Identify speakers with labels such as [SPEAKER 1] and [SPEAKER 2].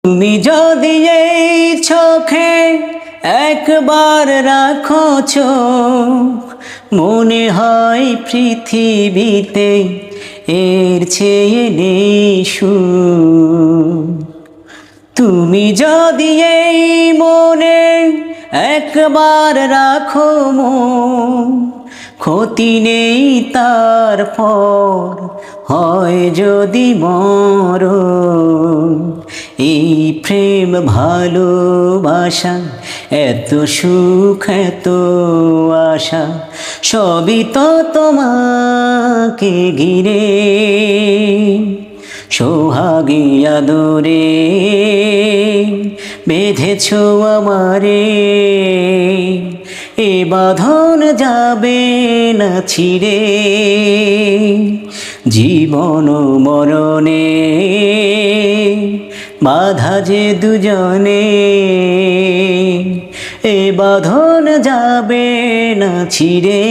[SPEAKER 1] তুমি যদি এই চোখে একবার রাখো চোখ, মনে হয় পৃথিবীতে এর চেয়ে নেই সুখ। তুমি যদি এই মনে একবার রাখো মন, ক্ষতি নেই তারপর হয় যদি মরণ। এই প্রেম ভালোবাসা, এত সুখ এত আশা, সবই তো তোমাকে ঘিরে। সোহাগী আদরে বেঁধেছ আমারে, এ বাঁধন যাবে না ছিঁড়ে। জীবন মরণে বাধা যে দুজনে, এ বাঁধন যাবে না ছিঁড়ে।